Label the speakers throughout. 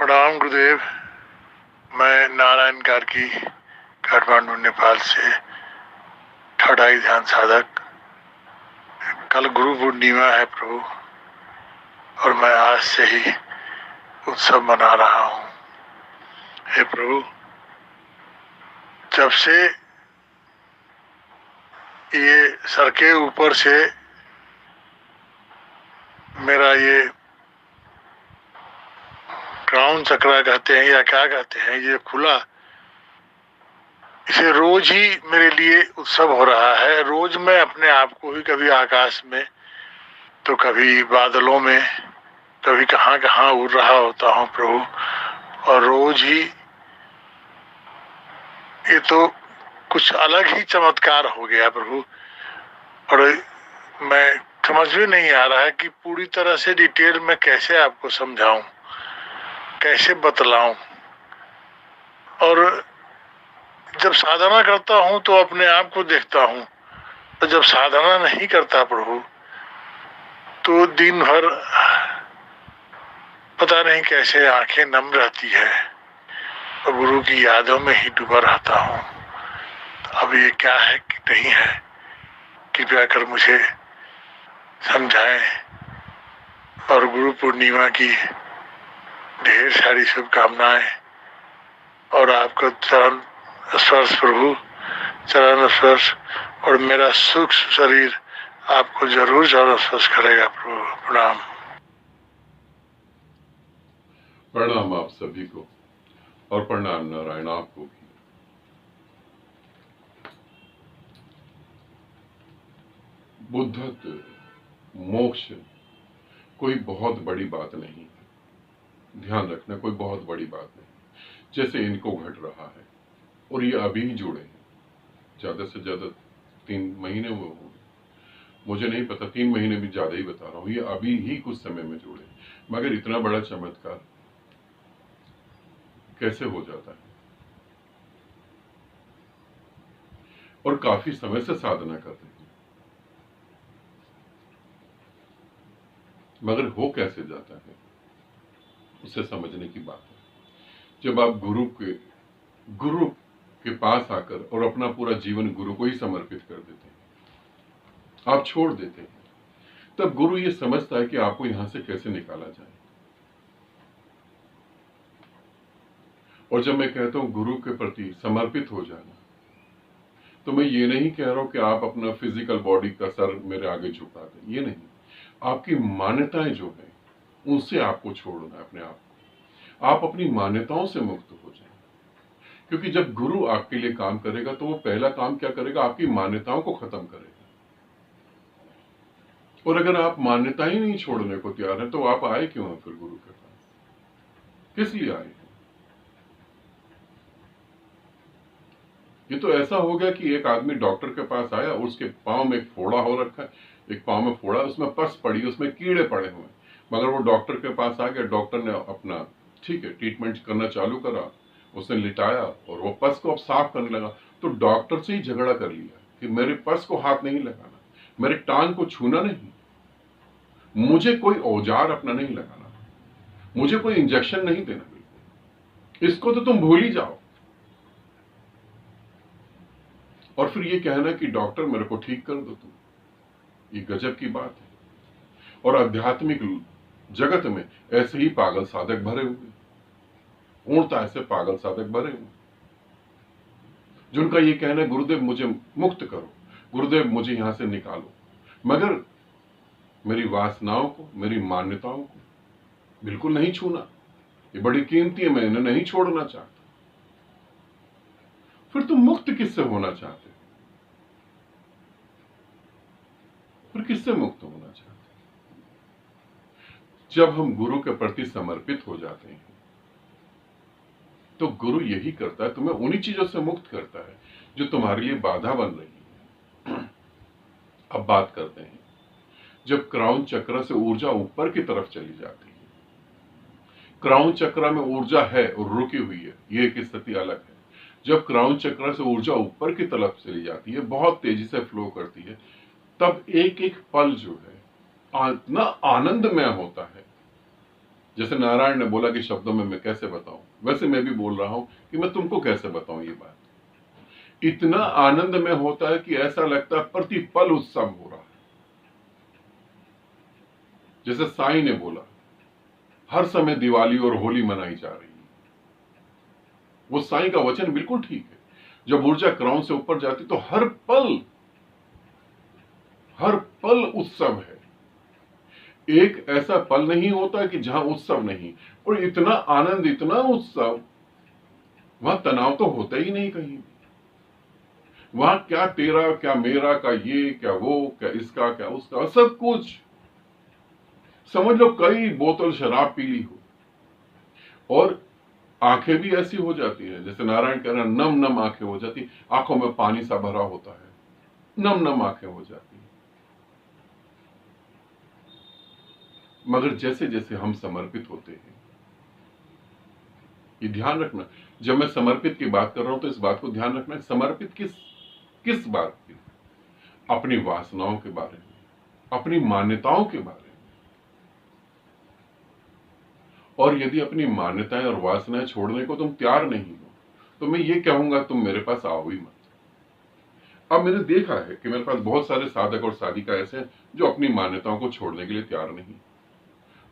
Speaker 1: प्रणाम गुरुदेव। मैं नारायण कार्की, काठमांडू नेपाल से थर्ड आई ध्यान साधक। कल गुरु पूर्णिमा है प्रभु, और मैं आज से ही उत्सव मना रहा हूँ। हे प्रभु, जब से ये सर के ऊपर से मेरा ये क्राउन चक्र कहते हैं या क्या कहते हैं, ये खुला, इसे रोज ही मेरे लिए उत्सव हो रहा है। रोज मैं अपने आप को ही कभी आकाश में तो कभी बादलों में, कभी कहाँ कहाँ उड़ रहा होता हूँ प्रभु। और रोज ही ये तो कुछ अलग ही चमत्कार हो गया प्रभु। और मैं समझ में नहीं आ रहा है कि पूरी तरह से डिटेल में कैसे आपको समझाऊं, कैसे बतलाऊं। और जब साधना करता हूं तो अपने आप को देखता हूं, तो जब साधना नहीं करता प्रभु तो दिन भर पता नहीं कैसे आंखें नम रहती है और गुरु की यादों में ही डूबा रहता हूं। तो अब ये क्या है कि नहीं है, कृपया कर मुझे समझाएं। और गुरु पूर्णिमा की ढेर सारी शुभकामनाएं। और आपका चरण स्पर्श प्रभु, चरण स्पर्श, और मेरा सूक्ष्म शरीर आपको जरूर चरण स्पर्श करेगा प्रभु। प्रणाम।
Speaker 2: प्रणाम आप सभी को, और प्रणाम नारायण आपको भी। बुद्धत्व, मोक्ष कोई बहुत बड़ी बात नहीं है। ध्यान रखना, कोई बहुत बड़ी बात नहीं। जैसे इनको घट रहा है और ये अभी ही जुड़े हैं, ज्यादा से ज्यादा 3 महीने हुए होंगे, मुझे नहीं पता, 3 महीने भी ज्यादा ही बता रहा हूं। ये अभी ही कुछ समय में जुड़े, मगर इतना बड़ा चमत्कार कैसे हो जाता है। और काफी समय से साधना कर रहे हैं, मगर हो कैसे जाता है उसे समझने की बात है। जब आप गुरु के पास आकर और अपना पूरा जीवन गुरु को ही समर्पित कर देते हैं, आप छोड़ देते हैं, तब गुरु ये समझता है कि आपको यहां से कैसे निकाला जाए। और जब मैं कहता हूं गुरु के प्रति समर्पित हो जाना, तो मैं ये नहीं कह रहा हूं कि आप अपना फिजिकल बॉडी का सर मेरे आगे झुका दें, ये नहीं। आपकी मान्यताएं जो है उनसे आपको छोड़ना है अपने आप को। आप अपनी मान्यताओं से मुक्त हो जाए, क्योंकि जब गुरु आपके लिए काम करेगा तो वो पहला काम क्या करेगा, आपकी मान्यताओं को खत्म करेगा। और अगर आप मान्यता ही नहीं छोड़ने को तैयार है तो आप आए क्यों हैं फिर गुरु के पास, किस लिए आए हैं? ये तो ऐसा हो गया कि एक आदमी डॉक्टर के पास आया, उसके पांव में एक फोड़ा हो रखा है, एक पांव में फोड़ा, उसमें पस पड़ी, उसमें कीड़े पड़े हुए, मगर वो डॉक्टर के पास आ गया, डॉक्टर ने अपना ठीक है ट्रीटमेंट करना चालू करा, उसने लिटाया और वो पस को अब साफ करने लगा। तो डॉक्टर से ही झगड़ा कर लिया कि मेरे पस को हाथ नहीं लगाना, मेरे टांग को छूना नहीं, मुझे कोई औजार अपना नहीं लगाना, मुझे कोई इंजेक्शन नहीं देना, बिल्कुल इसको तो तुम भूल ही जाओ। और फिर ये कहना कि डॉक्टर मेरे को ठीक कर दो तुम, ये गजब की बात है। और आध्यात्मिक जगत में ऐसे ही पागल साधक भरे हुए, पूर्णतः ऐसे पागल साधक भरे हुए, जिनका ये कहना है गुरुदेव मुझे मुक्त करो, गुरुदेव मुझे यहां से निकालो, मगर मेरी वासनाओं को, मेरी मान्यताओं को बिल्कुल नहीं छूना, ये बड़ी कीमती है, मैं इन्हें नहीं छोड़ना चाहता। फिर तुम मुक्त किससे होना चाहते हो? फिर किससे मुक्त होना चाहते? जब हम गुरु के प्रति समर्पित हो जाते हैं तो गुरु यही करता है, तुम्हें उन्हीं चीजों से मुक्त करता है जो तुम्हारे लिए बाधा बन रही है। अब बात करते हैं, जब क्राउन चक्र से ऊर्जा ऊपर की तरफ चली जाती है, क्राउन चक्र में ऊर्जा है और रुकी हुई है, ये एक स्थिति अलग है। जब क्राउन चक्र से ऊर्जा ऊपर की तरफ चली जाती है, बहुत तेजी से फ्लो करती है, तब एक एक पल जो है इतना आनंदमय होता है, जैसे नारायण ने बोला कि शब्दों में मैं कैसे बताऊं, वैसे मैं भी बोल रहा हूं कि मैं तुमको कैसे बताऊं ये बात। इतना आनंद में होता है कि ऐसा लगता है प्रति पल उत्सव हो रहा है। जैसे साईं ने बोला, हर समय दिवाली और होली मनाई जा रही है। वो साईं का वचन बिल्कुल ठीक है। जब ऊर्जा क्राउन से ऊपर जाती तो हर पल उत्सव है। एक ऐसा पल नहीं होता कि जहां उत्सव नहीं, और इतना आनंद, इतना उत्सव, वहां तनाव तो होता ही नहीं कहीं। वहां क्या तेरा, क्या मेरा, का ये, क्या वो, क्या इसका, क्या उसका, सब कुछ। समझ लो कई बोतल शराब पी ली हो और आंखें भी ऐसी हो जाती है, जैसे नारायण कह रहे हैं, नम नम आंखें हो जाती, आंखों में पानी सा भरा होता है, नम नम आंखें हो जाती है। मगर जैसे जैसे हम समर्पित होते हैं, ये ध्यान रखना, जब मैं समर्पित की बात कर रहा हूं तो इस बात को ध्यान रखना, समर्पित किस बात की? अपनी वासनाओं के बारे में, अपनी मान्यताओं के बारे में। और यदि अपनी मान्यताएं और वासनाएं छोड़ने को तुम तैयार नहीं हो, तो मैं ये कहूंगा तुम मेरे पास आओ ही मत। अब मैंने देखा है कि मेरे पास बहुत सारे साधक और साधिका ऐसे हैं जो अपनी मान्यताओं को छोड़ने के लिए तैयार नहीं,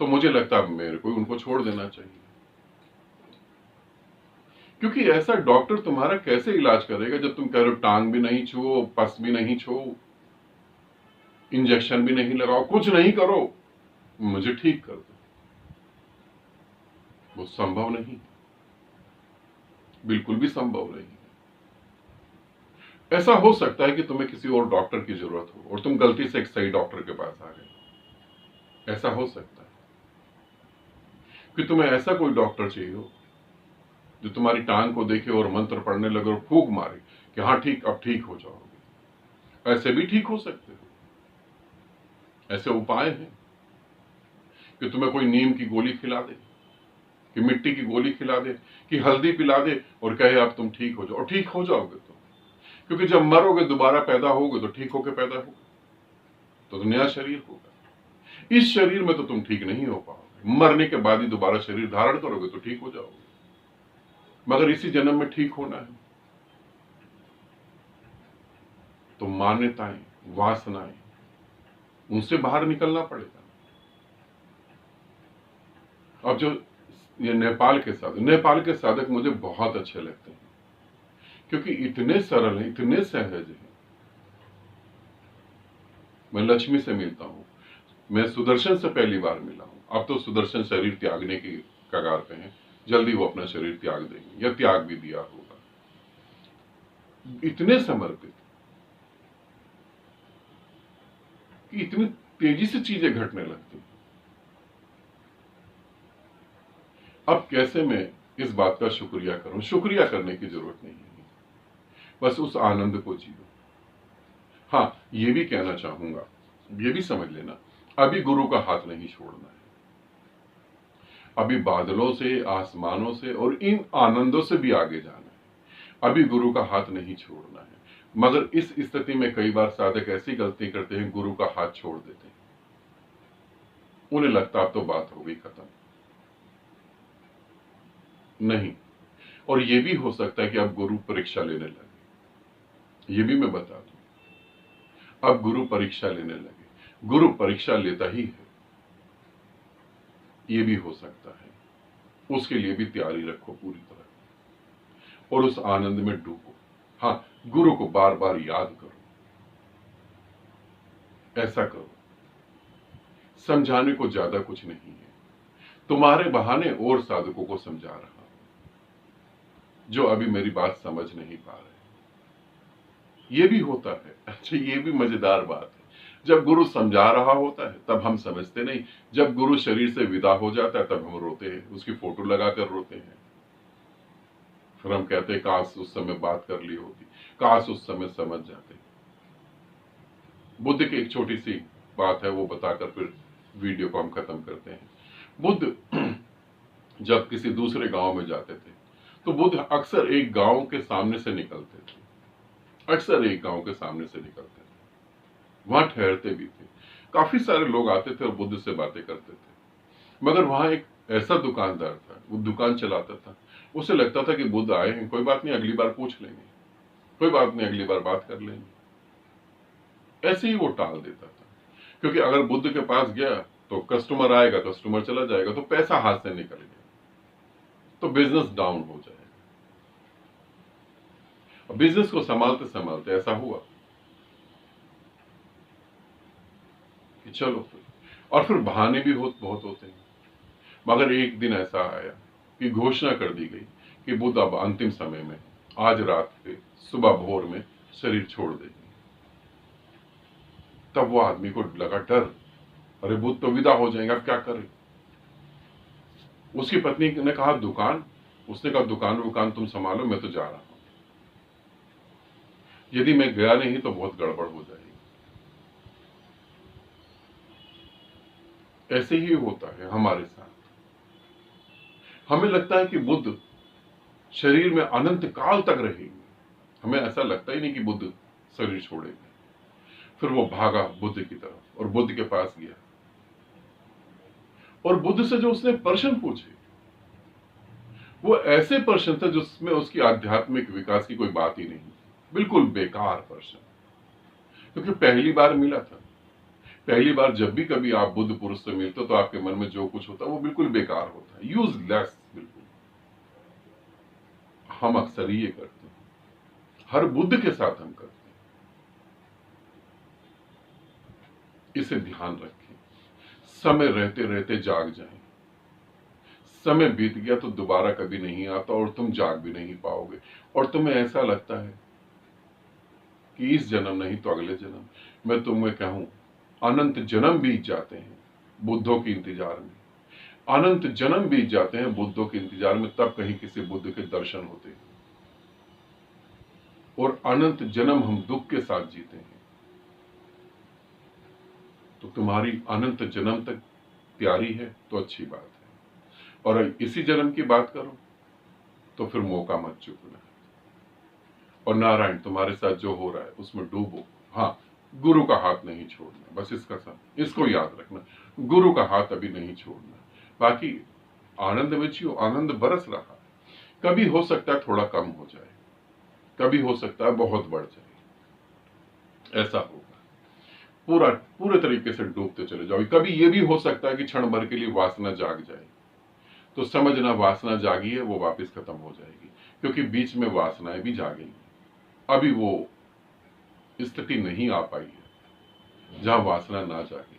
Speaker 2: तो मुझे लगता है मेरे को उनको छोड़ देना चाहिए। क्योंकि ऐसा डॉक्टर तुम्हारा कैसे इलाज करेगा जब तुम कह रहे हो टांग भी नहीं छुओ, पस भी नहीं छुओ, इंजेक्शन भी नहीं लगाओ, कुछ नहीं करो, मुझे ठीक कर दो। वो संभव नहीं, बिल्कुल भी संभव नहीं। ऐसा हो सकता है कि तुम्हें किसी और डॉक्टर की जरूरत हो और तुम गलती से एक सही डॉक्टर के पास आ गए। ऐसा हो सकता है कि तुम्हें ऐसा कोई डॉक्टर चाहिए हो जो तुम्हारी टांग को देखे और मंत्र पढ़ने लगे और फूंक मारे कि हाँ ठीक, अब ठीक हो जाओगे। ऐसे भी ठीक हो सकते हो। ऐसे उपाय हैं कि तुम्हें कोई नीम की गोली खिला दे, कि मिट्टी की गोली खिला दे, कि हल्दी पिला दे और कहे अब तुम ठीक हो जाओ, और ठीक हो जाओगे तुम। क्योंकि जब मरोगे दोबारा पैदा होगे तो ठीक होके पैदा होगे, तो नया शरीर होगा। इस शरीर में तो तुम ठीक नहीं हो पाओगे, मरने के बाद ही दोबारा शरीर धारण करोगे तो ठीक हो जाओगे। मगर इसी जन्म में ठीक होना है तो मान्यताएं, वासनाएं, उनसे बाहर निकलना पड़ेगा। अब जो ये नेपाल के साधक मुझे बहुत अच्छे लगते हैं, क्योंकि इतने सरल हैं, इतने सहज हैं। मैं लक्ष्मी से मिलता हूं, मैं सुदर्शन से पहली बार मिला हूं। अब तो सुदर्शन शरीर त्यागने की कगार पे हैं, जल्दी वो अपना शरीर त्याग देंगे या त्याग भी दिया होगा। इतने समर्पित कि इतनी तेजी से चीजें घटने लगती। अब कैसे मैं इस बात का शुक्रिया करूं? शुक्रिया करने की जरूरत नहीं है, बस उस आनंद को जियो। हाँ, ये भी कहना चाहूंगा, ये भी समझ लेना, अभी गुरु का हाथ नहीं छोड़ना है। अभी बादलों से, आसमानों से और इन आनंदों से भी आगे जाना है। अभी गुरु का हाथ नहीं छोड़ना है। मगर इस स्थिति में कई बार साधक ऐसी गलती करते हैं, गुरु का हाथ छोड़ देते हैं। उन्हें लगता अब तो बात हो गई खत्म। नहीं, और यह भी हो सकता है कि अब गुरु परीक्षा लेने लगे। ये भी मैं बता दूं, अब गुरु परीक्षा लेने लगे। गुरु परीक्षा लेता ही है, ये भी हो सकता है। उसके लिए भी तैयारी रखो पूरी तरह और उस आनंद में डूबो। हाँ, गुरु को बार बार याद करो। ऐसा करो, समझाने को ज्यादा कुछ नहीं है, तुम्हारे बहाने और साधकों को समझा रहा हूं जो अभी मेरी बात समझ नहीं पा रहे। ये भी होता है। अच्छा, ये भी मजेदार बात है, जब गुरु समझा रहा होता है तब हम समझते नहीं, जब गुरु शरीर से विदा हो जाता है तब हम रोते हैं, उसकी फोटो लगाकर रोते हैं। फिर हम कहते हैं काश उस समय बात कर ली होती, काश उस समय समझ जाते। बुद्ध की एक छोटी सी बात है, वो बताकर फिर वीडियो को हम खत्म करते हैं। बुद्ध जब किसी दूसरे गांव में जाते थे तो बुद्ध अक्सर एक गांव के सामने से निकलते थे, अक्सर एक गांव के सामने से निकलते थे। वहां ठहरते भी थे, काफी सारे लोग आते थे और बुद्ध से बातें करते थे। मगर वहां एक ऐसा दुकानदार था, वो दुकान चलाता था। उसे लगता था कि बुद्ध आए हैं, कोई बात नहीं, अगली बार पूछ लेंगे, कोई बात नहीं, अगली बार बात कर लेंगे। ऐसे ही वो टाल देता था, क्योंकि अगर बुद्ध के पास गया तो कस्टमर आएगा, कस्टमर चला जाएगा, तो पैसा हाथ से निकल गया, तो बिजनेस डाउन हो जाएगा। बिजनेस को संभालते संभालते ऐसा हुआ कि चलो फिर, और फिर बहाने भी बहुत होते हैं। मगर एक दिन ऐसा आया कि घोषणा कर दी गई कि बुद्ध अब अंतिम समय में, आज रात के सुबह भोर में शरीर छोड़ देंगे। तब वो आदमी को लगा डर, अरे बुद्ध तो विदा हो जाएंगे, अब क्या करें। उसकी पत्नी ने कहा दुकान, उसने कहा दुकान तुम संभालो, मैं तो जा रहा हूं, यदि मैं गया नहीं तो बहुत गड़बड़ हो जाएगी। ऐसे ही होता है हमारे साथ। हमें लगता है कि बुद्ध शरीर में अनंत काल तक रहेंगे, हमें ऐसा लगता ही नहीं कि बुद्ध शरीर छोड़ेंगे। फिर वो भागा बुद्ध की तरफ और बुद्ध के पास गया, और बुद्ध से जो उसने प्रश्न पूछे वो ऐसे प्रश्न थे जिसमें उसकी आध्यात्मिक विकास की कोई बात ही नहीं, बिल्कुल बेकार प्रश्न। क्योंकि पहली बार मिला था, पहली बार जब भी कभी आप बुद्ध पुरुष से मिलते हो तो आपके मन में जो कुछ होता है वो बिल्कुल बेकार होता है, यूजलेस बिल्कुल। हम अक्सर ये करते हैं, हर बुद्ध के साथ हम करते हैं। इसे ध्यान रखें, समय रहते रहते जाग जाएं। समय बीत गया तो दोबारा कभी नहीं आता, और तुम जाग भी नहीं पाओगे, और तुम्हें ऐसा लगता है कि इस जन्म नहीं तो अगले जन्म। मैं तुम्हें कहूं, अनंत जन्म बीत जाते हैं बुद्धों के इंतजार में, अनंत जन्म बीत जाते हैं बुद्धों के इंतजार में, तब कहीं किसी बुद्ध के दर्शन होते हैं। और अनंत जन्म हम दुख के साथ जीते हैं, तो तुम्हारी अनंत जन्म तक प्यारी है तो अच्छी बात है, और इसी जन्म की बात करो तो फिर मौका मत चूकना। और नारायण तुम्हारे साथ जो हो रहा है उसमें डूबो। हाँ, गुरु का हाथ नहीं छोड़ना, बस इसको याद रखना, गुरु का हाथ अभी नहीं छोड़ना। बाकी आनंद में जियो, आनंद बरस रहा है, कभी हो सकता है थोड़ा कम हो जाए, कभी हो सकता है बहुत बढ़ जाए, ऐसा होगा। पूरे तरीके से डूबते चले जाओ। कभी ये भी हो सकता है कि क्षण भर के लिए वासना जाग जाए, तो समझना वासना जागी है, वो वापस खत्म हो जाएगी, क्योंकि बीच में वासनाएं भी जागेंगी। अभी वो स्थिति नहीं आ पाई है जहां वासना ना जागे,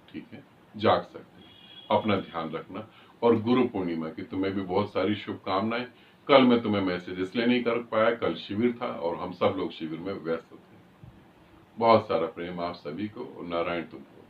Speaker 2: ठीक है, जाग सकते हैं। अपना ध्यान रखना, और गुरु पूर्णिमा की तुम्हें भी बहुत सारी शुभकामनाएं। कल मैं तुम्हें मैसेज इसलिए नहीं कर पाया, कल शिविर था और हम सब लोग शिविर में व्यस्त थे। बहुत सारा प्रेम आप सभी को, और नारायण तुमको।